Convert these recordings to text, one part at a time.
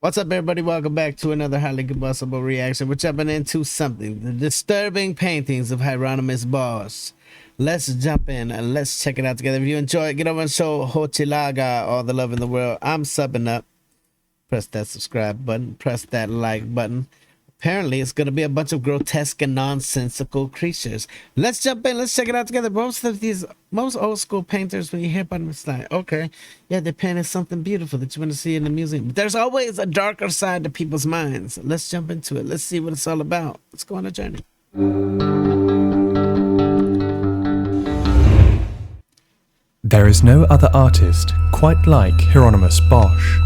What's up, everybody? Welcome back to another highly combustible reaction. We're jumping into something, the disturbing paintings of Hieronymus Bosch. Let's jump in and let's check it out together. If you enjoy it, get over and show Hochilaga all the love in the world. I'm subbing up. Press that subscribe button. Press that like button. Apparently, it's going to be a bunch of grotesque and nonsensical creatures. Let's jump in. Let's check it out together. Most old school painters, when you hear about them, it's like, okay, yeah, they painted something beautiful that you want to see in the museum. But there's always a darker side to people's minds. Let's jump into it. Let's see what it's all about. Let's go on a journey. There is no other artist quite like Hieronymus Bosch.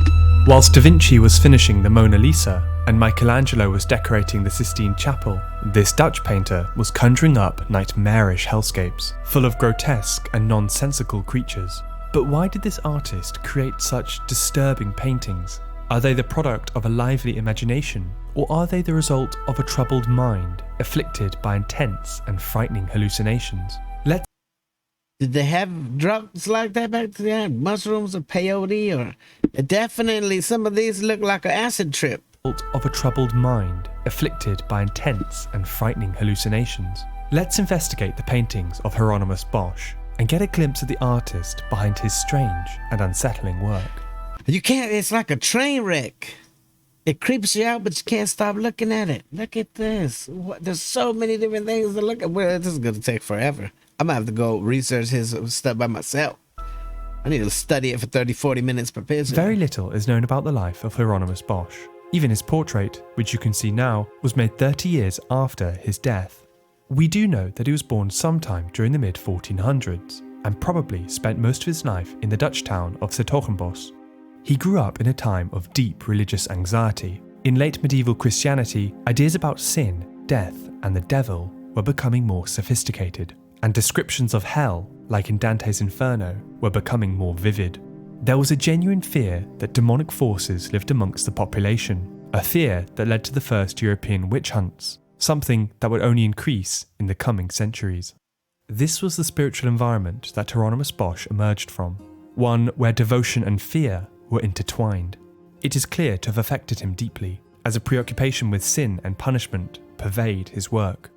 Whilst Da Vinci was finishing the Mona Lisa and Michelangelo was decorating the Sistine Chapel, this Dutch painter was conjuring up nightmarish hellscapes, full of grotesque and nonsensical creatures. But why did this artist create such disturbing paintings? Are they the product of a lively imagination, or are they the result of a troubled mind, afflicted by intense and frightening hallucinations? Did they have drugs like that back then? Mushrooms or peyote? Or definitely some of these look like an acid trip. Of a troubled mind, afflicted by intense and frightening hallucinations. Let's investigate the paintings of Hieronymus Bosch and get a glimpse of the artist behind his strange and unsettling work. You can't, it's like a train wreck. It creeps you out, but you can't stop looking at it. Look at this. There's so many different things to look at. Well, this is going to take forever. I'm going to have to go research his stuff by myself. I need to study it for 30-40 minutes per picture. Very little is known about the life of Hieronymus Bosch. Even his portrait, which you can see now, was made 30 years after his death. We do know that he was born sometime during the mid-1400s and probably spent most of his life in the Dutch town of 's-Hertogenbosch. He grew up in a time of deep religious anxiety. In late medieval Christianity, ideas about sin, death, and the devil were becoming more sophisticated, and descriptions of hell, like in Dante's Inferno, were becoming more vivid. There was a genuine fear that demonic forces lived amongst the population, a fear that led to the first European witch hunts, something that would only increase in the coming centuries. This was the spiritual environment that Hieronymus Bosch emerged from, one where devotion and fear were intertwined. It is clear to have affected him deeply, as a preoccupation with sin and punishment pervade his work.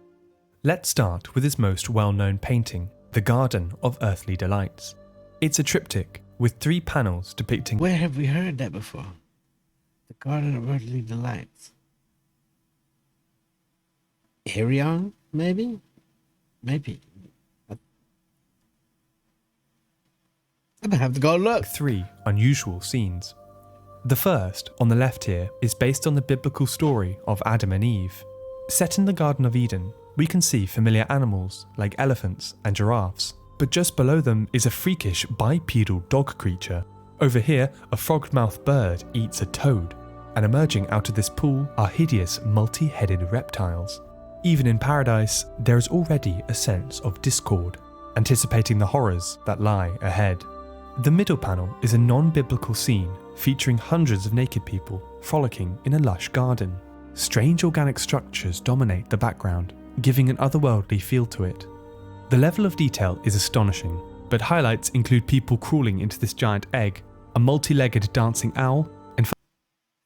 Let's start with his most well-known painting, The Garden of Earthly Delights. It's a triptych with 3 panels depicting... Where have we heard that before? The Garden of Earthly Delights. Arion, maybe? Maybe. I'm gonna have to go look. 3 unusual scenes. The first, on the left here, is based on the biblical story of Adam and Eve. Set in the Garden of Eden, we can see familiar animals like elephants and giraffes, but just below them is a freakish bipedal dog creature. Over here, a frog-mouthed bird eats a toad, and emerging out of this pool are hideous multi-headed reptiles. Even in paradise, there is already a sense of discord, anticipating the horrors that lie ahead. The middle panel is a non-biblical scene featuring hundreds of naked people frolicking in a lush garden. Strange organic structures dominate the background, giving an otherworldly feel to it. The level of detail is astonishing, but highlights include people crawling into this giant egg, a multi-legged dancing owl, and...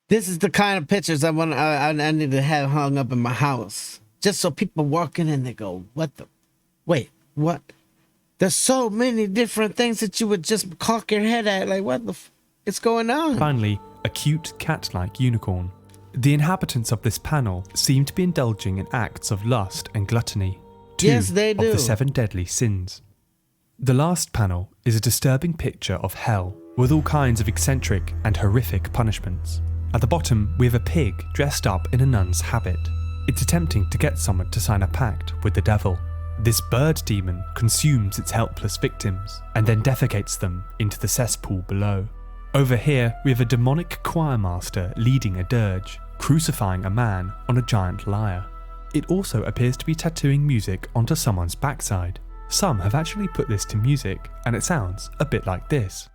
This is the kind of pictures I need to have hung up in my house. Just so people walk in and they go, what the... Wait, what? There's so many different things that you would just cock your head at. Like, what the... It's going on? Finally, a cute cat-like unicorn. The inhabitants of this panel seem to be indulging in acts of lust and gluttony, 2 yes, they do. of the 7 deadly sins. The last panel is a disturbing picture of hell, with all kinds of eccentric and horrific punishments. At the bottom, we have a pig dressed up in a nun's habit. It's attempting to get someone to sign a pact with the devil. This bird demon consumes its helpless victims, and then defecates them into the cesspool below. Over here, we have a demonic choir master leading a dirge, crucifying a man on a giant lyre. It also appears to be tattooing music onto someone's backside. Some have actually put this to music, and it sounds a bit like this.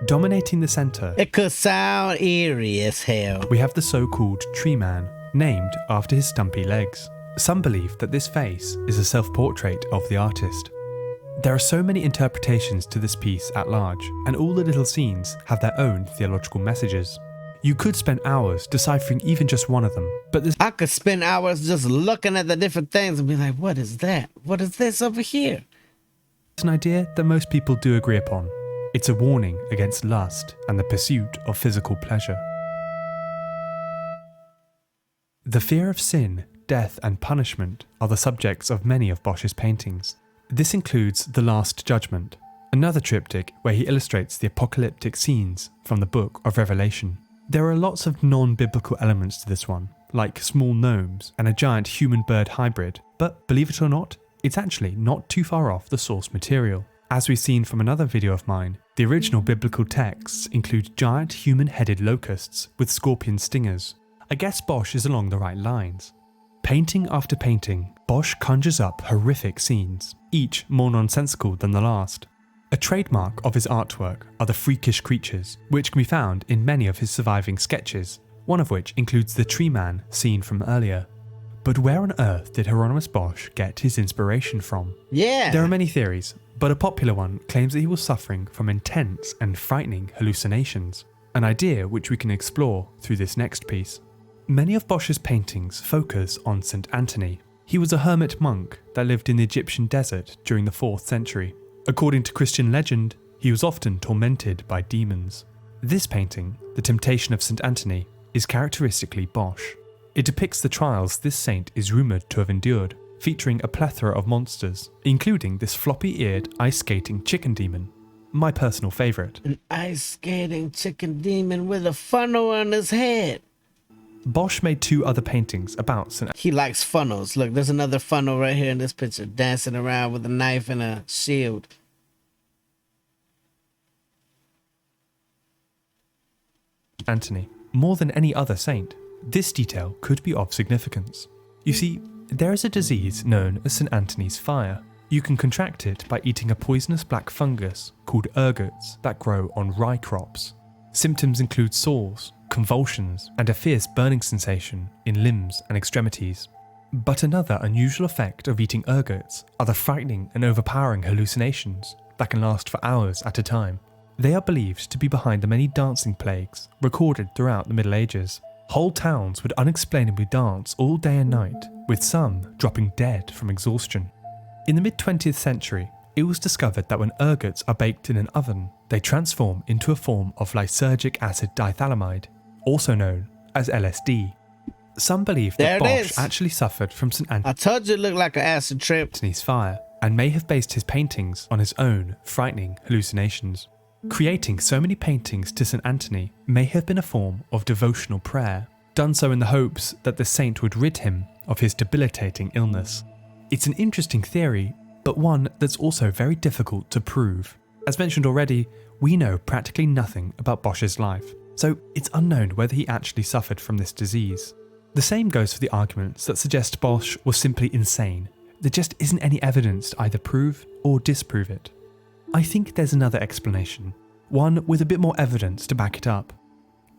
Dominating the centre, It could sound eerie as hell. we have the so-called tree man, named after his stumpy legs. Some believe that this face is a self-portrait of the artist. There are so many interpretations to this piece at large, and all the little scenes have their own theological messages. You could spend hours deciphering even just one of them, but I could spend hours just looking at the different things and be like, what is that? What is this over here? it's an idea that most people do agree upon. It's a warning against lust and the pursuit of physical pleasure. The fear of sin, death and punishment are the subjects of many of Bosch's paintings. This includes The Last Judgment, another triptych where he illustrates the apocalyptic scenes from the Book of Revelation. There are lots of non-biblical elements to this one, like small gnomes and a giant human-bird hybrid, but believe it or not, it's actually not too far off the source material. As we've seen from another video of mine, the original biblical texts include giant human-headed locusts with scorpion stingers. I guess Bosch is along the right lines. Painting after painting, Bosch conjures up horrific scenes, each more nonsensical than the last. A trademark of his artwork are the freakish creatures, which can be found in many of his surviving sketches, one of which includes the tree man seen from earlier. But where on earth did Hieronymus Bosch get his inspiration from? Yeah. There are many theories, but a popular one claims that he was suffering from intense and frightening hallucinations, an idea which we can explore through this next piece. Many of Bosch's paintings focus on St. Anthony. He was a hermit monk that lived in the Egyptian desert during the 4th century. According to Christian legend, he was often tormented by demons. This painting, The Temptation of St. Anthony, is characteristically Bosch. It depicts the trials this saint is rumoured to have endured, featuring a plethora of monsters, including this floppy-eared ice-skating chicken demon, my personal favourite. An ice-skating chicken demon with a funnel on his head. Bosch made 2 other paintings about St. He likes funnels. Look, there's another funnel right here in this picture, dancing around with a knife and a shield. Anthony. More than any other saint, this detail could be of significance. You see, there is a disease known as St. Anthony's fire. You can contract it by eating a poisonous black fungus called ergots that grow on rye crops. Symptoms include sores, convulsions, and a fierce burning sensation in limbs and extremities. But another unusual effect of eating ergots are the frightening and overpowering hallucinations that can last for hours at a time. They are believed to be behind the many dancing plagues recorded throughout the Middle Ages. Whole towns would unexplainably dance all day and night, with some dropping dead from exhaustion. In the mid-20th century, it was discovered that when ergots are baked in an oven, they transform into a form of lysergic acid dithylamide, also known as LSD. Some believe that Bosch actually suffered from St. I told you it looked like an acid trip. Anthony's fire, and may have based his paintings on his own frightening hallucinations. Creating so many paintings to St. Anthony may have been a form of devotional prayer, done so in the hopes that the saint would rid him of his debilitating illness. It's an interesting theory, but one that's also very difficult to prove. As mentioned already, we know practically nothing about Bosch's life, so it's unknown whether he actually suffered from this disease. The same goes for the arguments that suggest Bosch was simply insane. There just isn't any evidence to either prove or disprove it. I think there's another explanation, one with a bit more evidence to back it up.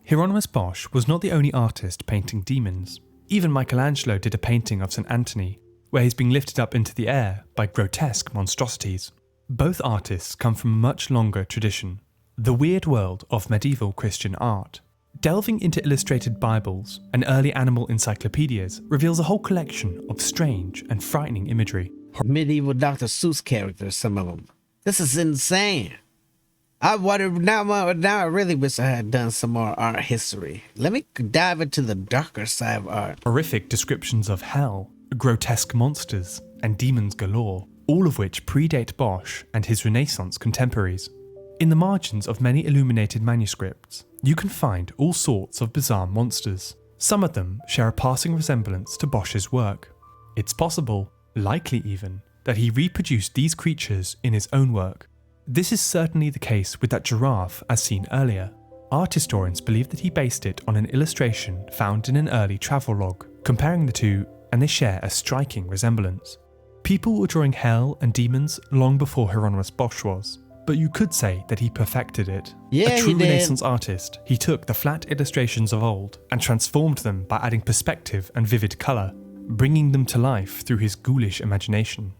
Hieronymus Bosch was not the only artist painting demons. Even Michelangelo did a painting of St. Anthony, where he's being lifted up into the air by grotesque monstrosities. Both artists come from a much longer tradition, the weird world of medieval Christian art. Delving into illustrated Bibles and early animal encyclopedias reveals a whole collection of strange and frightening imagery. Medieval Dr. Seuss characters, some of them. This is insane. I really wish I had done some more art history. Let me dive into the darker side of art. Horrific descriptions of hell, grotesque monsters, and demons galore, all of which predate Bosch and his Renaissance contemporaries. In the margins of many illuminated manuscripts, you can find all sorts of bizarre monsters. Some of them share a passing resemblance to Bosch's work. It's possible, likely even, that he reproduced these creatures in his own work. This is certainly the case with that giraffe as seen earlier. Art historians believe that he based it on an illustration found in an early travelogue, comparing the two, and they share a striking resemblance. People were drawing hell and demons long before Hieronymus Bosch was, but you could say that he perfected it. Yeah, a true he did. Renaissance artist, he took the flat illustrations of old and transformed them by adding perspective and vivid colour, bringing them to life through his ghoulish imagination.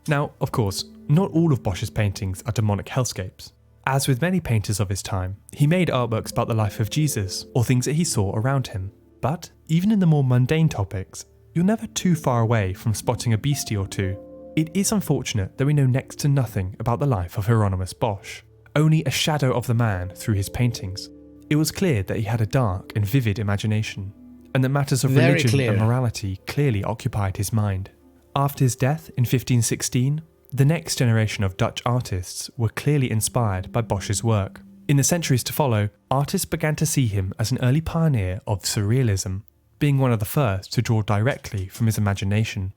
Now, of course, not all of Bosch's paintings are demonic hellscapes. As with many painters of his time, he made artworks about the life of Jesus or things that he saw around him. But even in the more mundane topics, you're never too far away from spotting a beastie or two. It is unfortunate that we know next to nothing about the life of Hieronymus Bosch, only a shadow of the man through his paintings. It was clear that he had a dark and vivid imagination, and that matters of Very religion clear. and morality clearly occupied his mind. After his death in 1516, the next generation of Dutch artists were clearly inspired by Bosch's work. In the centuries to follow, artists began to see him as an early pioneer of surrealism, being one of the first to draw directly from his imagination.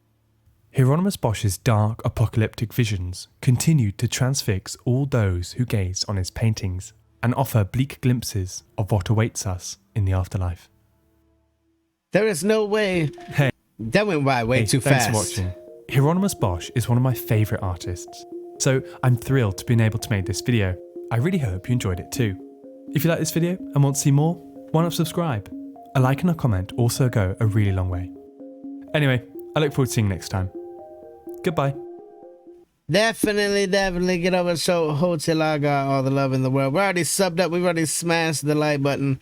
Hieronymus Bosch's dark, apocalyptic visions continued to transfix all those who gazed on his paintings and offer bleak glimpses of what awaits us in the afterlife. There is no way. Hey, That went by way too thanks fast. for watching. Hieronymus Bosch is one of my favourite artists, so I'm thrilled to be able to make this video. I really hope you enjoyed it too. If you like this video and want to see more, why not subscribe? A like and a comment also go a really long way. Anyway, I look forward to seeing you next time. Goodbye. Definitely get over and show Hotel I got all the love in the world. We're already subbed up. We've already smashed the like button.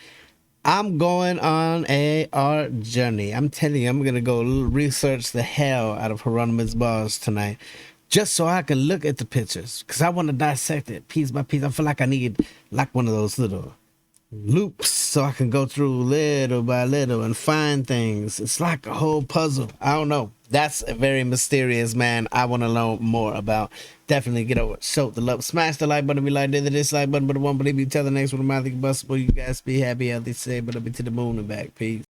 I'm going on a art journey. I'm telling you, I'm going to go research the hell out of Hieronymus Bosch tonight, just so I can look at the pictures, because I want to dissect it piece by piece. I feel like I need like one of those little loops so I can go through little by little and find things. It's like a whole puzzle. I don't know. That's a very mysterious man I want to learn more about. Definitely get over it. Show the love. Smash the like button if you like it. The dislike button, but it won't believe you. Tell the next one. Combustible. You guys be happy, healthy, safe, but I'll be to the moon and back. Peace.